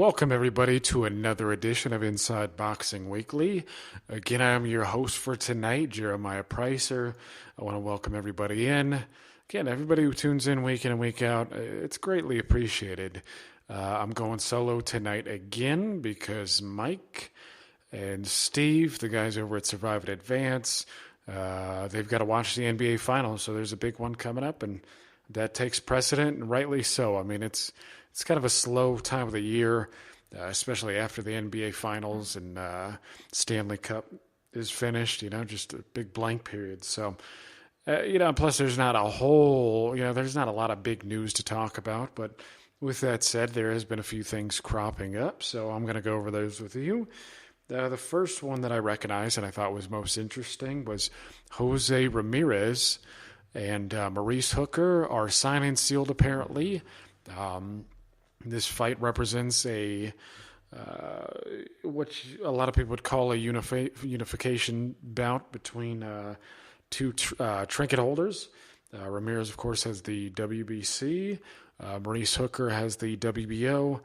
Welcome, everybody, to another edition of Inside Boxing Weekly. Again, I'm your host for tonight, Jeremiah Pricer. I want to welcome everybody in. Again, everybody who tunes in week in and week out, it's greatly appreciated. I'm going solo tonight again because Mike and Steve, the guys over at Survive and Advance, they've got to watch the NBA Finals, so there's a big one coming up, and that takes precedent, and rightly so. I mean, it's kind of a slow time of the year, especially after the NBA Finals and Stanley Cup is finished, just a big blank period. So, plus there's not there's not a lot of big news to talk about. But with that said, there has been a few things cropping up, so I'm going to go over those with you. The first one that I recognized and I thought was most interesting was Jose Ramirez and Maurice-Hooker are signed and sealed, apparently. This fight represents what a lot of people would call a unification bout between two trinket holders. Ramirez, of course, has the WBC. Maurice-Hooker has the WBO.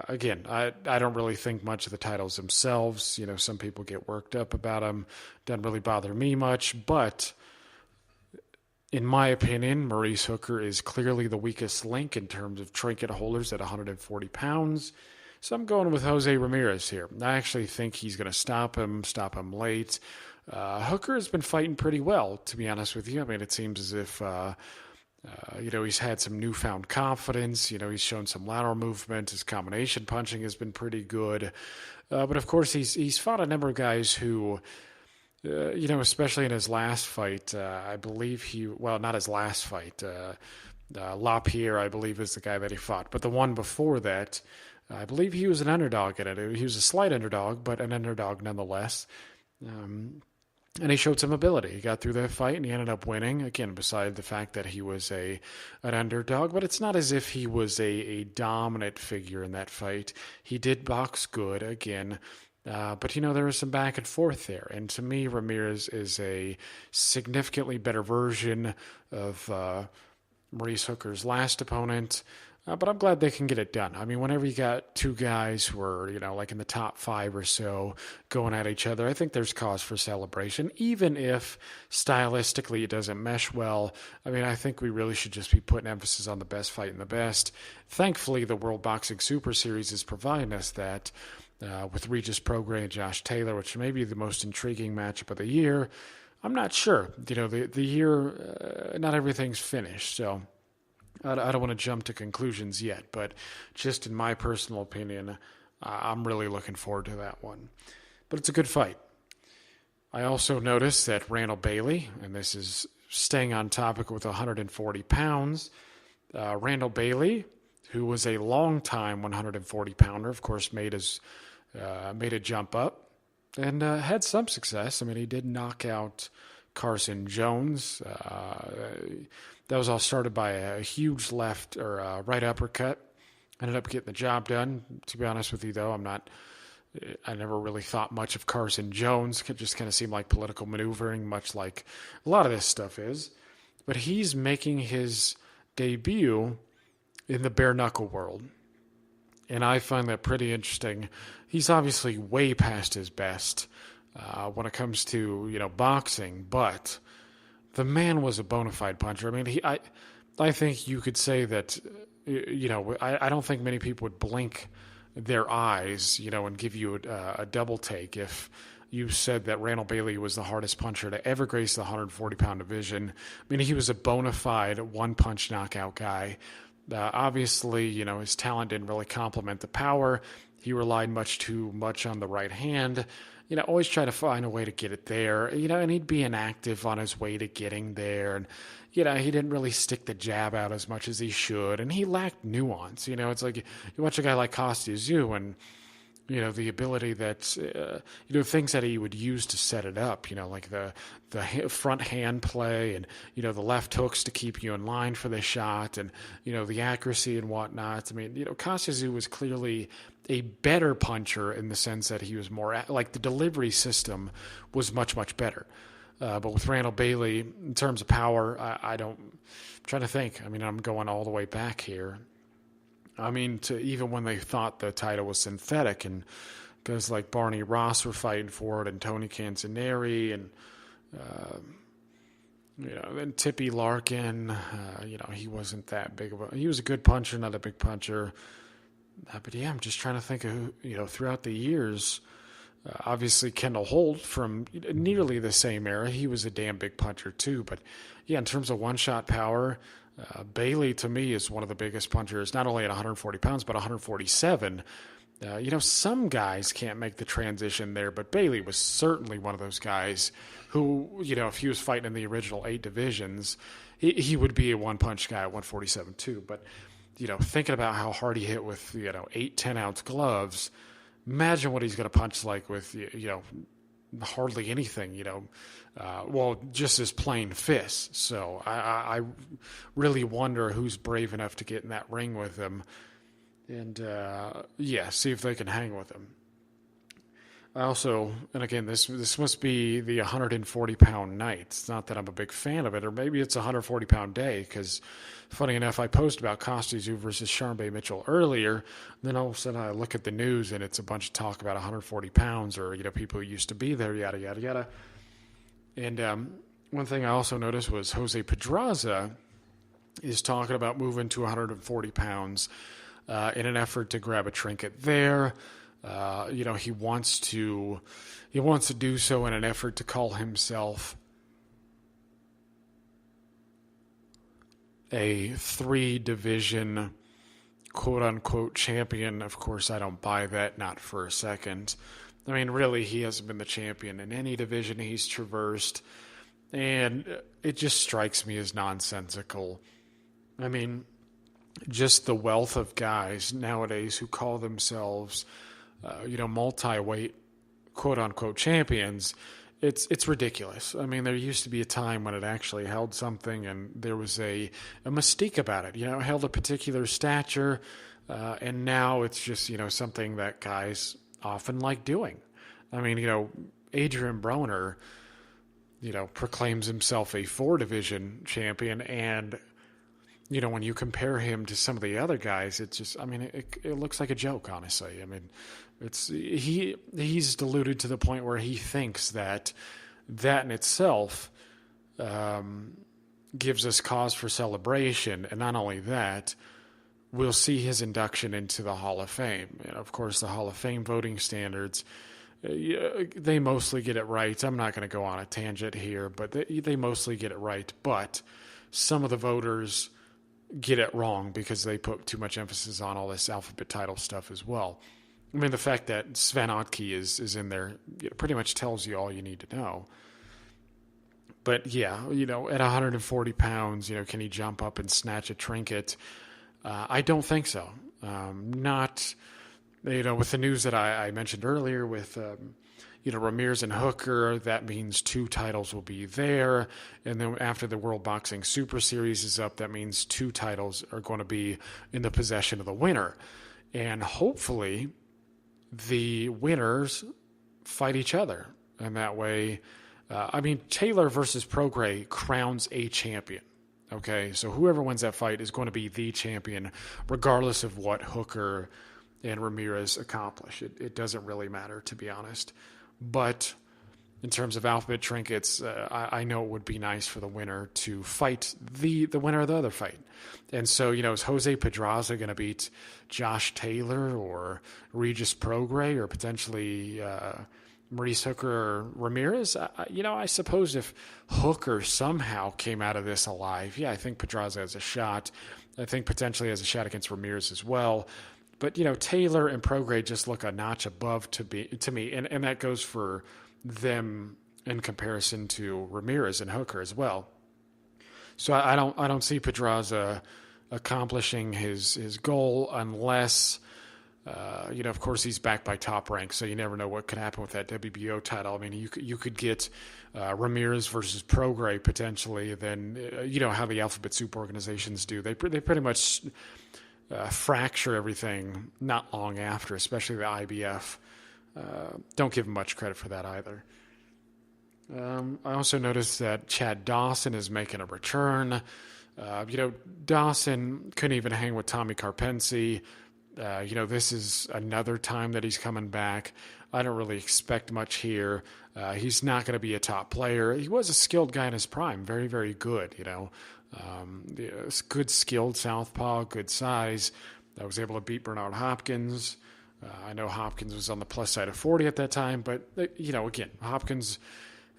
Again, I don't really think much of the titles themselves. Some people get worked up about them. Doesn't really bother me much, but in my opinion, Maurice-Hooker is clearly the weakest link in terms of trinket holders at 140 pounds. So I'm going with Jose Ramirez here. I actually think he's going to stop him late. Hooker has been fighting pretty well, to be honest with you. I mean, it seems as if, he's had some newfound confidence. He's shown some lateral movement. His combination punching has been pretty good. But of course, he's fought a number of guys who, especially in his last fight, I believe not his last fight. LaPierre, I believe, is the guy that he fought. But the one before that, I believe he was an underdog in it. He was a slight underdog, but an underdog nonetheless. And he showed some ability. He got through that fight and he ended up winning. Again, beside the fact that he was an underdog, but it's not as if he was a dominant figure in that fight. He did box good again. But, there was some back and forth there. And to me, Ramirez is a significantly better version of Maurice-Hooker's last opponent. But I'm glad they can get it done. I mean, whenever you got two guys who are, like in the top five or so going at each other, I think there's cause for celebration, even if stylistically it doesn't mesh well. I mean, I think we really should just be putting emphasis on the best fighting the best. Thankfully, the World Boxing Super Series is providing us that. With Regis Prograis and Josh Taylor, which may be the most intriguing matchup of the year. I'm not sure. The year, not everything's finished, so I don't want to jump to conclusions yet, but just in my personal opinion, I'm really looking forward to that one. But it's a good fight. I also noticed that Randall Bailey, and this is staying on topic with 140 pounds, Randall Bailey, who was a long-time 140-pounder, of course, made a jump up and had some success. I mean, he did knock out Carson Jones. That was all started by a huge left or right uppercut. Ended up getting the job done. To be honest with you, though, I never really thought much of Carson Jones. It just kind of seemed like political maneuvering, much like a lot of this stuff is. But he's making his debut in the bare-knuckle world. And I find that pretty interesting. He's obviously way past his best when it comes to, boxing, but the man was a bona fide puncher. I mean, I think you could say that, I don't think many people would blink their eyes, and give you a double take if you said that Randall Bailey was the hardest puncher to ever grace the 140-pound division. I mean, he was a bona fide one-punch knockout guy. Obviously, his talent didn't really complement the power. He relied much too much on the right hand. Always try to find a way to get it there. And he'd be inactive on his way to getting there. And, he didn't really stick the jab out as much as he should. And he lacked nuance. It's like you watch a guy like Kostya Tszyu and, the ability that, things that he would use to set it up, like the front hand play and, the left hooks to keep you in line for the shot and, the accuracy and whatnot. I mean, Kostya Tszyu was clearly a better puncher in the sense that he was more, like the delivery system was much, much better. But with Randall Bailey, in terms of power, I'm trying to think. I mean, I'm going all the way back here. I mean, even when they thought the title was synthetic, and guys like Barney Ross were fighting for it, and Tony Canzoneri, and then Tippy Larkin. He wasn't that big of a. He was a good puncher, not a big puncher. But yeah, I'm just trying to think of who, throughout the years. Obviously, Kendall Holt from nearly the same era. He was a damn big puncher too. But yeah, in terms of one-shot power, Bailey to me is one of the biggest punchers, not only at 140 pounds, but 147. Some guys can't make the transition there, but Bailey was certainly one of those guys who, if he was fighting in the original 8 divisions, he would be a one-punch guy at 147 too. But, thinking about how hard he hit with, 8, 10-ounce gloves, imagine what he's going to punch like with, hardly anything, just his plain fists. So I really wonder who's brave enough to get in that ring with him and, see if they can hang with him. Also, and again, this must be the 140-pound night. It's not that I'm a big fan of it, or maybe it's a 140-pound day, because funny enough, I posted about Costa Tszyu versus Sharmba Mitchell earlier, then all of a sudden I look at the news and it's a bunch of talk about 140 pounds or, people who used to be there, yada, yada, yada. And one thing I also noticed was Jose Pedraza is talking about moving to 140 pounds in an effort to grab a trinket there. He wants to do so in an effort to call himself a 3-division quote-unquote champion. Of course, I don't buy that, not for a second. I mean, really, he hasn't been the champion in any division he's traversed, and it just strikes me as nonsensical. I mean, just the wealth of guys nowadays who call themselves multi-weight, quote-unquote champions, it's ridiculous. I mean, there used to be a time when it actually held something, and there was a mystique about it. It held a particular stature, and now it's just, something that guys often like doing. I mean, Adrian Broner, proclaims himself a 4-division champion, and when you compare him to some of the other guys, it's just, I mean, it looks like a joke, honestly. I mean, he's deluded to the point where he thinks that in itself gives us cause for celebration. And not only that, we'll see his induction into the Hall of Fame. And of course, the Hall of Fame voting standards, they mostly get it right. I'm not going to go on a tangent here, but they mostly get it right. But some of the voters get it wrong because they put too much emphasis on all this alphabet title stuff as well. I mean, the fact that Sven Otke is in there pretty much tells you all you need to know. But yeah, at 140 pounds, can he jump up and snatch a trinket? I don't think so. Not, with the news that I mentioned earlier with, Ramirez and Hooker, that means 2 titles will be there. And then after the World Boxing Super Series is up, that means 2 titles are going to be in the possession of the winner. And hopefully the winners fight each other. And that way, Taylor versus Prograis crowns a champion. Okay, so whoever wins that fight is going to be the champion, regardless of what Hooker and Ramirez accomplish. It doesn't really matter, to be honest. But in terms of alphabet trinkets, I know it would be nice for the winner to fight the winner of the other fight. And so, is Jose Pedraza going to beat Josh Taylor or Regis Prograis or potentially Maurice-Hooker or Ramirez? I suppose if Hooker somehow came out of this alive, I think Pedraza has a shot. I think potentially has a shot against Ramirez as well. But, Taylor and Prograis just look a notch above to me, and that goes for them in comparison to Ramirez and Hooker as well. So I don't see Pedraza accomplishing his goal unless, of course, he's backed by Top Rank, so you never know what could happen with that WBO title. I mean, you could get Ramirez versus Prograis potentially. Then how the Alphabet Soup organizations do. They pretty much fracture everything not long after, especially the IBF. Don't give him much credit for that either. I also noticed that Chad Dawson is making a return. Dawson couldn't even hang with Tommy Carpensi. This is another time that he's coming back. I don't really expect much here. He's not going to be a top player. He was a skilled guy in his prime, very, very good. Good skilled southpaw, good size. I was able to beat Bernard Hopkins. I know Hopkins was on the plus side of 40 at that time, but again, Hopkins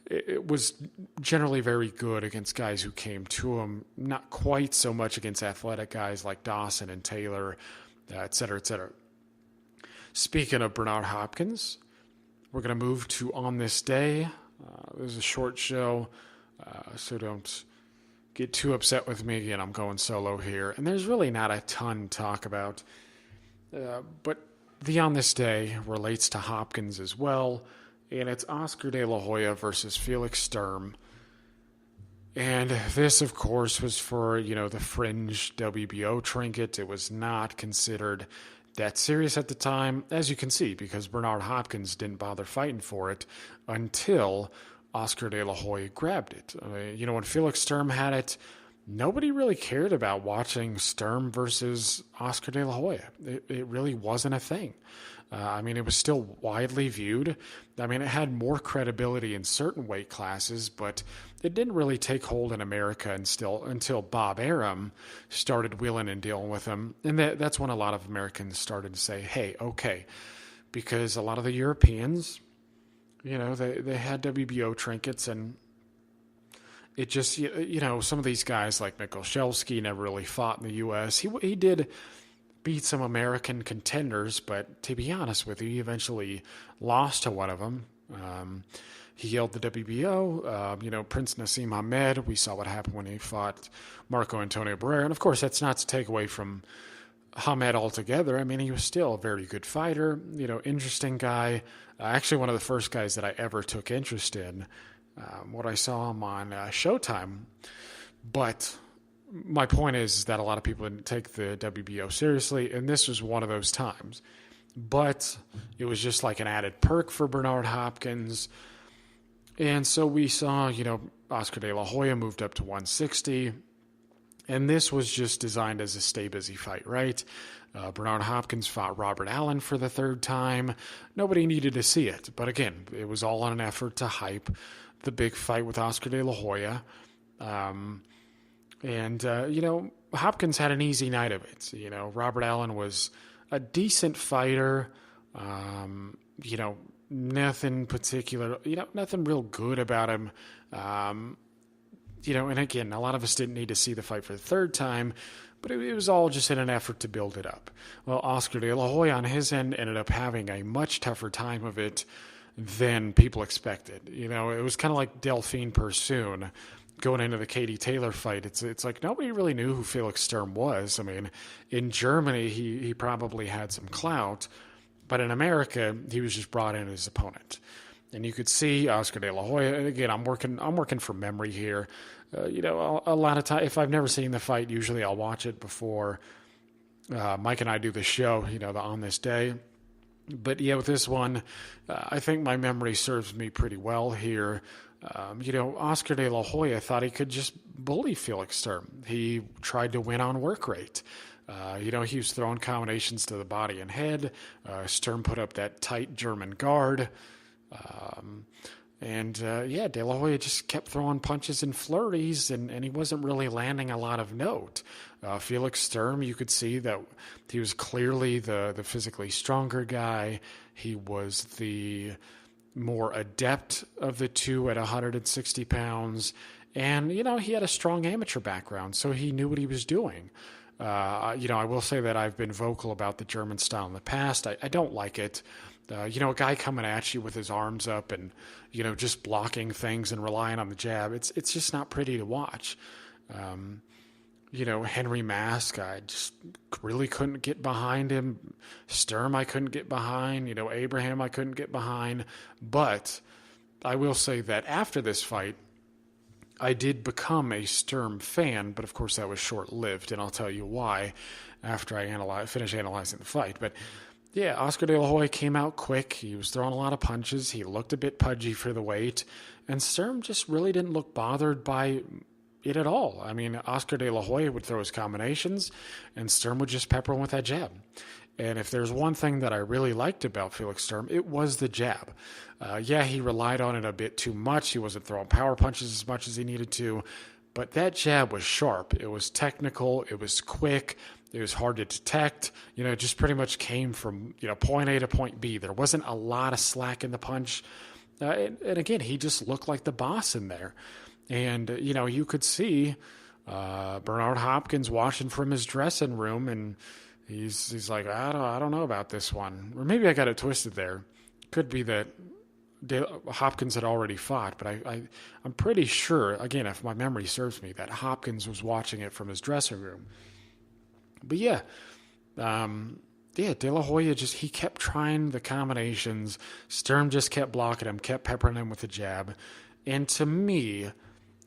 it was generally very good against guys who came to him. Not quite so much against athletic guys like Dawson and Taylor, et cetera, et cetera. Speaking of Bernard Hopkins, we're going to move to On This Day. This is a short show, so don't get too upset with me. Again, I'm going solo here. And there's really not a ton to talk about. But the On This Day relates to Hopkins as well. And it's Oscar De La Hoya versus Felix Sturm. And this, of course, was for, the fringe WBO trinket. It was not considered that serious at the time, as you can see, because Bernard Hopkins didn't bother fighting for it until Oscar De La Hoya grabbed it. When Felix Sturm had it, nobody really cared about watching Sturm versus Oscar De La Hoya. It really wasn't a thing. It was still widely viewed. It had more credibility in certain weight classes, but it didn't really take hold in America until Bob Arum started wheeling and dealing with him. And that's when a lot of Americans started to say, hey, okay, because a lot of the Europeans, they had WBO trinkets, and it just, some of these guys like Michalczewski never really fought in the U.S. He did beat some American contenders, but to be honest with you, he eventually lost to one of them. He held the WBO. Prince Nassim Hamed, we saw what happened when he fought Marco Antonio Barrera. And of course, that's not to take away from Hamed altogether. He was still a very good fighter, interesting guy. Actually, one of the first guys that I ever took interest in. What I saw him on Showtime. But my point is that a lot of people didn't take the WBO seriously, and this was one of those times. But it was just like an added perk for Bernard Hopkins. And so we saw, Oscar De La Hoya moved up to 160. And this was just designed as a stay busy fight, right? Bernard Hopkins fought Robert Allen for the third time. Nobody needed to see it. But again, it was all in an effort to hype the big fight with Oscar De La Hoya. Hopkins had an easy night of it. Robert Allen was a decent fighter. Nothing particular, nothing real good about him. And again, a lot of us didn't need to see the fight for the third time, but it was all just in an effort to build it up. Well, Oscar De La Hoya on his end ended up having a much tougher time of it than people expected. It was kind of like Delphine Persoon going into the Katie Taylor fight. It's like nobody really knew who Felix Sturm was. In Germany, he probably had some clout, but in America, he was just brought in as his opponent. And you could see Oscar De La Hoya. And again, I'm working from memory here. A lot of time, if I've never seen the fight, usually I'll watch it before Mike and I do the show. The On This Day. But yeah, with this one, I think my memory serves me pretty well here. Oscar De La Hoya thought he could just bully Felix Sturm. He tried to win on work rate. He was throwing combinations to the body and head. Sturm put up that tight German guard. De La Hoya just kept throwing punches and flurries, and he wasn't really landing a lot of note. Felix Sturm, you could see that he was clearly the physically stronger guy. He was the more adept of the two at 160 pounds. And, he had a strong amateur background, so he knew what he was doing. I will say that I've been vocal about the German style in the past. I don't like it. A guy coming at you with his arms up and, just blocking things and relying on the jab. It's just not pretty to watch. Henry Mask, I just really couldn't get behind him. Sturm, I couldn't get behind. Abraham, I couldn't get behind. But I will say that after this fight, I did become a Sturm fan, but of course that was short-lived, and I'll tell you why after I finish analyzing the fight. But yeah, Oscar De La Hoya came out quick. He was throwing a lot of punches. He looked a bit pudgy for the weight, and Sturm just really didn't look bothered by it at all. I mean, Oscar De La Hoya would throw his combinations, and Sturm would just pepper him with that jab. And if there's one thing that I really liked about Felix Sturm, it was the jab. Yeah, he relied on it a bit too much. He wasn't throwing power punches as much as he needed to. But that jab was sharp. It was technical. It was quick. It was hard to detect. It just pretty much came from, point A to point B. There wasn't a lot of slack in the punch. And again, he just looked like the boss in there. And, you could see Bernard Hopkins watching from his dressing room, and he's like, I don't know about this one. Or maybe I got it twisted there. Could be that Hopkins had already fought, but I'm pretty sure, again, if my memory serves me, that Hopkins was watching it from his dressing room. But De La Hoya he kept trying the combinations. Sturm just kept blocking him, kept peppering him with the jab. And to me,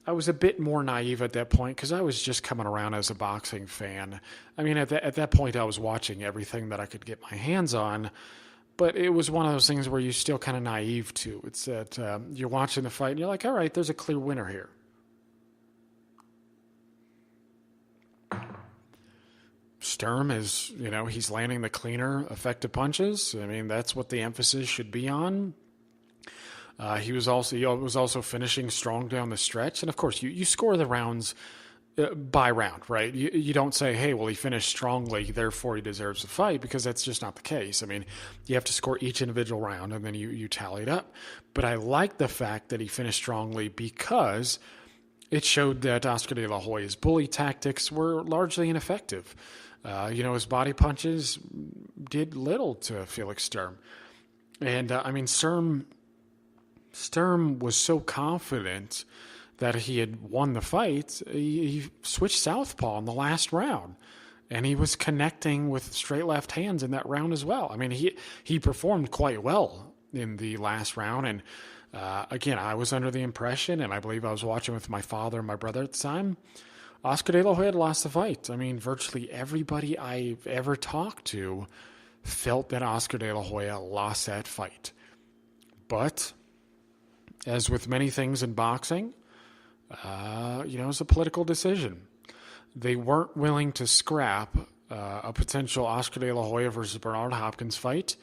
I was a bit more naive at that point because I was just coming around as a boxing fan. I mean, at that point, I was watching everything that I could get my hands on. But it was one of those things where you're still kind of naive to. It's that you're watching the fight and you're like, all right, there's a clear winner here. Sturm is, he's landing the cleaner, effective punches. I mean, that's what the emphasis should be on. He was also finishing strong down the stretch. And of course, you score the rounds by round, right? You don't say, hey, well, he finished strongly, therefore he deserves to fight, because that's just not the case. I mean, you have to score each individual round, and then you tally it up. But I like the fact that he finished strongly because it showed that Oscar De La Hoya's bully tactics were largely ineffective. His body punches did little to Felix Sturm. And, Sturm was so confident that he had won the fight, he switched southpaw in the last round. And he was connecting with straight left hands in that round as well. I mean, he performed quite well in the last round. And again, I was under the impression, and I believe I was watching with my father and my brother at the time, Oscar De La Hoya had lost the fight. I mean, virtually everybody I've ever talked to felt that Oscar De La Hoya lost that fight. But as with many things in boxing, it's a political decision. They weren't willing to scrap a potential Oscar De La Hoya versus Bernard Hopkins fight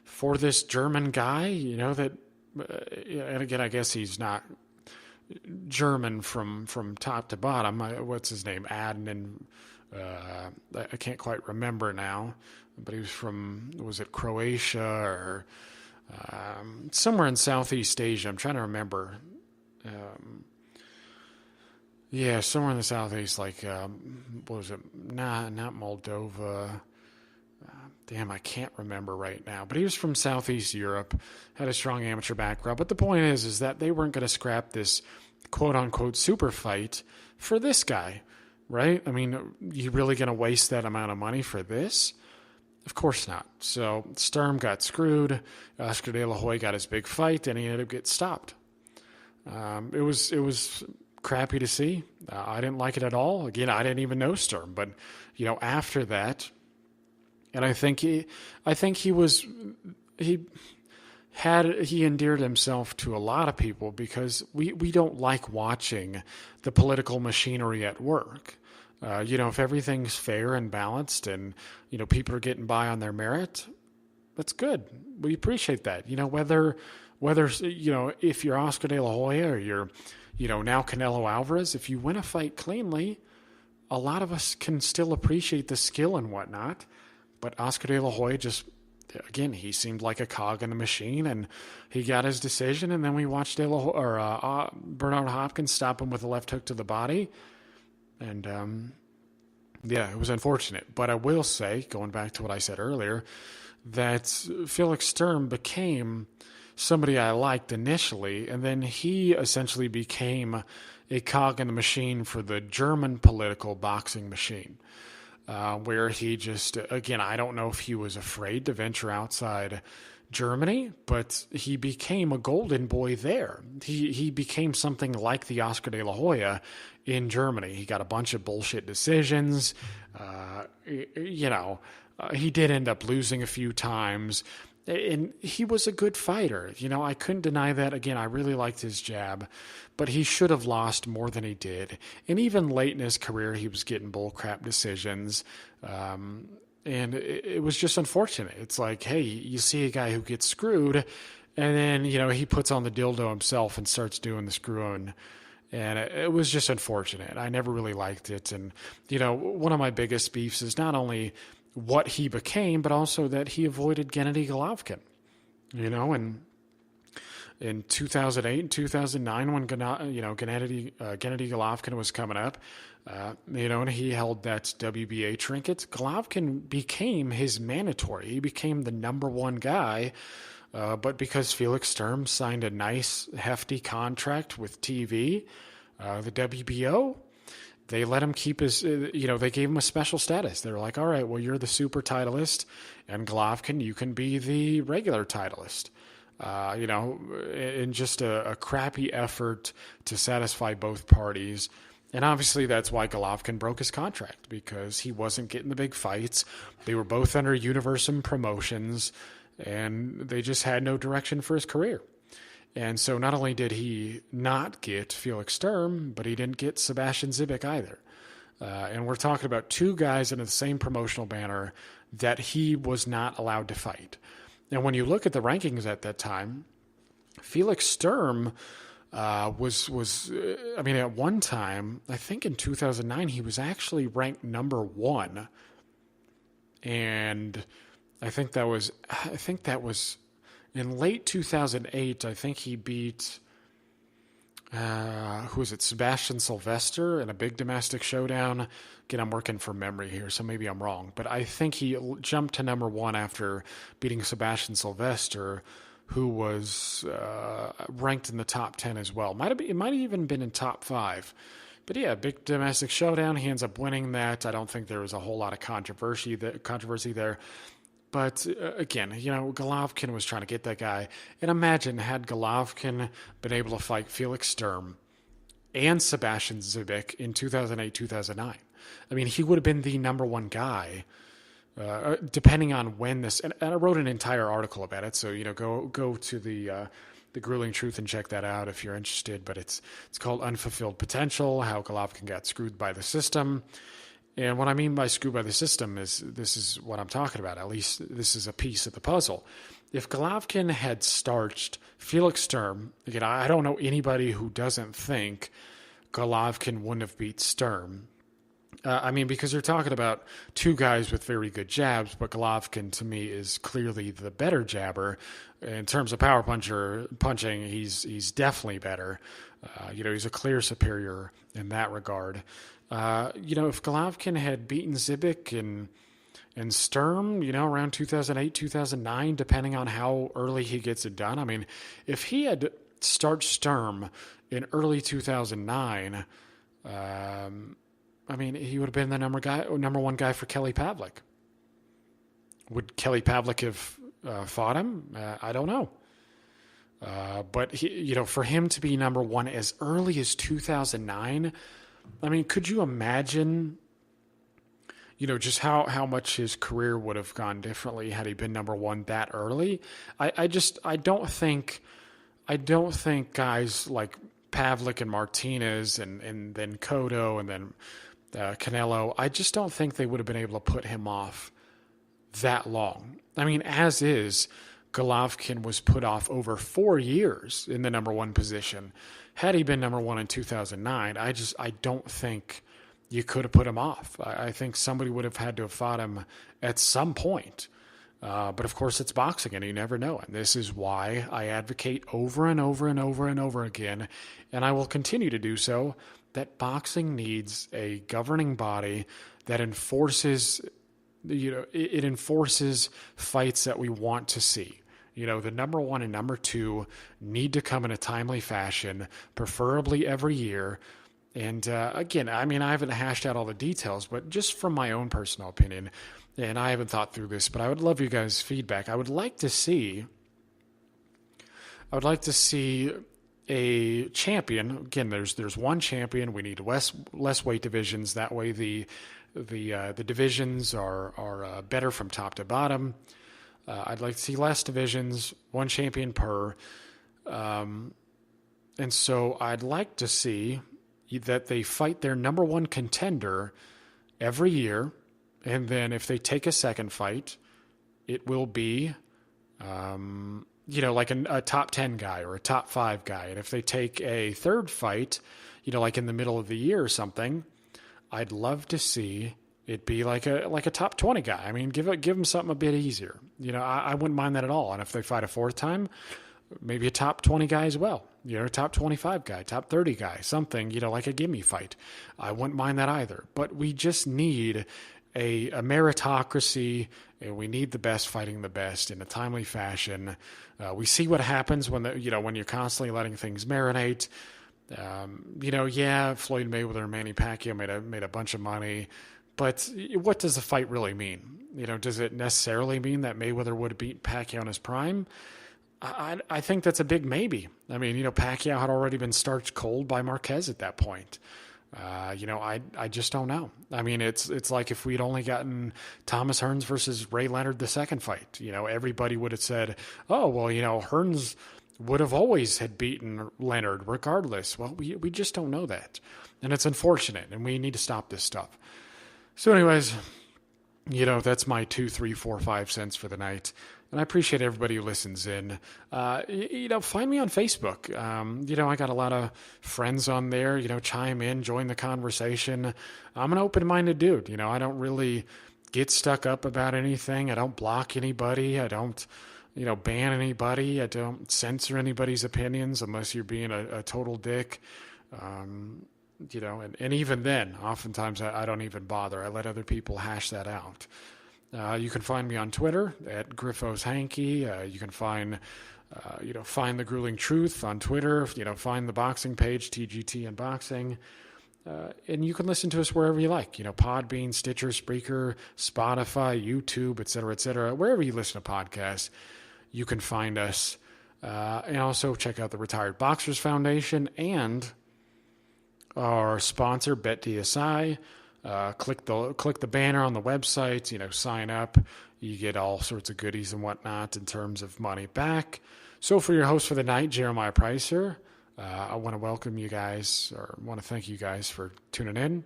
for this German guy, and again, I guess he's not German from top to bottom. What's his name? Adnan. I can't quite remember now, but he was from, was it Croatia or somewhere in Southeast Asia? I'm trying to remember. Somewhere in the Southeast, like, what was it? Not Moldova. Damn, I can't remember right now. But he was from Southeast Europe, had a strong amateur background. But the point is that they weren't going to scrap this quote-unquote super fight for this guy, right? I mean, you really going to waste that amount of money for this? Of course not. So Sturm got screwed. Oscar De La Hoya got his big fight, and he ended up getting stopped. It was crappy to see. I didn't like it at all. Again, I didn't even know Sturm, but after that, and I think he endeared himself to a lot of people because we don't like watching the political machinery at work. If everything's fair and balanced and, people are getting by on their merit, that's good. We appreciate that. Whether if you're Oscar De La Hoya or you're, now Canelo Alvarez, if you win a fight cleanly, a lot of us can still appreciate the skill and whatnot. But Oscar De La Hoya again, he seemed like a cog in the machine, and he got his decision. And then we watched Bernard Hopkins stop him with a left hook to the body. And, it was unfortunate. But I will say, going back to what I said earlier, that Felix Sturm became somebody I liked initially, and then he essentially became a cog in the machine for the German political boxing machine, where he just, again, I don't know if he was afraid to venture outside Germany, but he became a golden boy there. He became something like the Oscar De La Hoya in Germany. He got a bunch of bullshit decisions. He did end up losing a few times. And he was a good fighter. I couldn't deny that. Again, I really liked his jab, but he should have lost more than he did. And even late in his career, he was getting bullcrap decisions. And it was just unfortunate. It's like, hey, you see a guy who gets screwed, and then, he puts on the dildo himself and starts doing the screwing. And it was just unfortunate. I never really liked it. And, one of my biggest beefs is not only what he became, but also that he avoided Gennady Golovkin. And in 2008 and 2009, when Gennady Golovkin was coming up, and he held that WBA trinket, Golovkin became his mandatory. He became the number one guy. But because Felix Sturm signed a nice, hefty contract with TV, the WBO, they let him keep his, they gave him a special status. They were like, all right, well, you're the super titleist, and Golovkin, you can be the regular titleist. In just a crappy effort to satisfy both parties. And obviously that's why Golovkin broke his contract, because he wasn't getting the big fights. They were both under Universum Promotions, and they just had no direction for his career. And so not only did he not get Felix Sturm, but he didn't get Sebastian Zibic either. And we're talking about two guys in the same promotional banner that he was not allowed to fight. And when you look at the rankings at that time, Felix Sturm was at one time, I think in 2009, he was actually ranked number 1. And I think that was in late 2008. I think he beat, Sebastian Sylvester in a big domestic showdown. Again, I'm working from memory here, so maybe I'm wrong. But I think he jumped to number 1 after beating Sebastian Sylvester, who was ranked in the top 10 as well. It might have even been in top 5. But yeah, big domestic showdown. He ends up winning that. I don't think there was a whole lot of controversy there. But again, Golovkin was trying to get that guy. And imagine had Golovkin been able to fight Felix Sturm and Sebastian Zibic in 2008, 2009. I mean, he would have been the number 1 guy, depending on when this. And I wrote an entire article about it, so go to the Grueling Truth and check that out if you're interested. But it's called Unfulfilled Potential: How Golovkin Got Screwed by the System. And what I mean by screwed by the system is this is what I'm talking about. At least this is a piece of the puzzle. If Golovkin had starched Felix Sturm, again, I don't know anybody who doesn't think Golovkin wouldn't have beat Sturm. Because you're talking about two guys with very good jabs, but Golovkin, to me, is clearly the better jabber. In terms of power punching, he's definitely better. He's a clear superior in that regard. If Golovkin had beaten Zibic and Sturm, around 2008, 2009, depending on how early he gets it done. If he had starched Sturm in early 2009, he would have been the number 1 guy for Kelly Pavlik. Would Kelly Pavlik have fought him? I don't know. But he, for him to be number 1 as early as 2009, could you imagine, just how much his career would have gone differently had he been number 1 that early? I don't think guys like Pavlik and Martinez and then Cotto and then Canelo, I just don't think they would have been able to put him off that long. As is, Golovkin was put off over 4 years in the number 1 position. Had he been number 1 in 2009, I don't think you could have put him off. I think somebody would have had to have fought him at some point. But of course, it's boxing, and you never know. And this is why I advocate over and over and over and over again, and I will continue to do so, that boxing needs a governing body that enforces, it enforces fights that we want to see. The number 1 and number 2 need to come in a timely fashion, preferably every year. And again, I haven't hashed out all the details, but just from my own personal opinion, and I haven't thought through this, but I would love you guys' feedback. I would like to see a champion. Again, there's one champion. We need less weight divisions. That way the divisions are better from top to bottom. I'd like to see less divisions, one champion per. And so I'd like to see that they fight their number one contender every year. And then if they take a second fight, it will be, like a top 10 guy or a top 5 guy. And if they take a third fight, like in the middle of the year or something, I'd love to see it be like a top 20 guy. I mean, give them something a bit easier. I wouldn't mind that at all. And if they fight a fourth time, maybe a top 20 guy as well. Top 25 guy, top 30 guy, something, like a gimme fight. I wouldn't mind that either. But we just need a meritocracy, and we need the best fighting the best in a timely fashion. We see what happens when when you're constantly letting things marinate. Floyd Mayweather and Manny Pacquiao made a bunch of money, but what does the fight really mean? Does it necessarily mean that Mayweather would have beat Pacquiao in his prime? I think that's a big maybe. I mean, Pacquiao had already been starched cold by Marquez at that point. I just don't know. I mean, it's like if we'd only gotten Thomas Hearns versus Ray Leonard the second fight, everybody would have said, oh, well, Hearns would have always had beaten Leonard regardless. Well, we just don't know that. And it's unfortunate, and we need to stop this stuff. So anyways, that's my 2, 3, 4, 5 cents for the night. And I appreciate everybody who listens in. Find me on Facebook. I got a lot of friends on there. Chime in, join the conversation. I'm an open-minded dude. I don't really get stuck up about anything. I don't block anybody. I don't, ban anybody. I don't censor anybody's opinions unless you're being a total dick. And even then, oftentimes I don't even bother. I let other people hash that out. You can find me on Twitter at Griffos Hanky. You can find the Grueling Truth on Twitter. Find the boxing page, TGT Unboxing. And you can listen to us wherever you like. Podbean, Stitcher, Spreaker, Spotify, YouTube, et cetera, wherever you listen to podcasts, you can find us. And also check out the Retired Boxers Foundation and our sponsor, BetDSI. Click the banner on the website, sign up. You get all sorts of goodies and whatnot in terms of money back. So for your host for the night, Jeremiah Pricer, I want to welcome you guys, or want to thank you guys for tuning in.